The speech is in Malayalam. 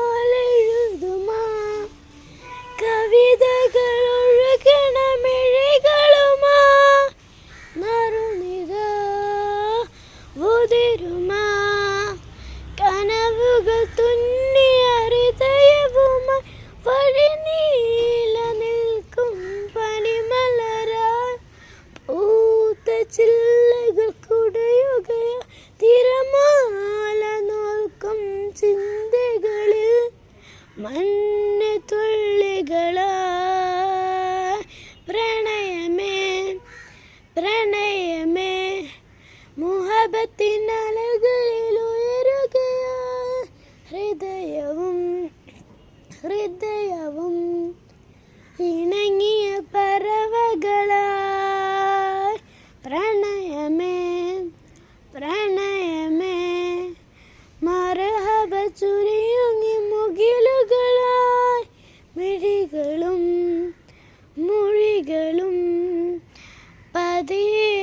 കസവിനാലെഴുതുമാ കവിതകളൊഴുകണ മിഴികളുമാ നറുനിത ഉതിരുമാ കനവുകൾ തുന്നിയ ഹൃദയവുമായി വഴിനീള നിൽക്കും പനിമലരാൽ പൂത്ത ചില്ലകൾ കുടയുകയ തിരമാല നോൽക്കും ചിന്തകളിൽ മഞ്ഞ് തുള്ളികളായി പ്രണയമേ പ്രണയമേ മുഹബത്തിനലകളിൽ ഉയരുകയായി ഹൃദയവും ഇണങ്ങിയ പറവകളായി പ്രണയമേ പ്രണയമേ മർഹബ ചുരിയുങ്ങി മുകിലുകളായി മിഴികളും മൊഴികളും പതിയെ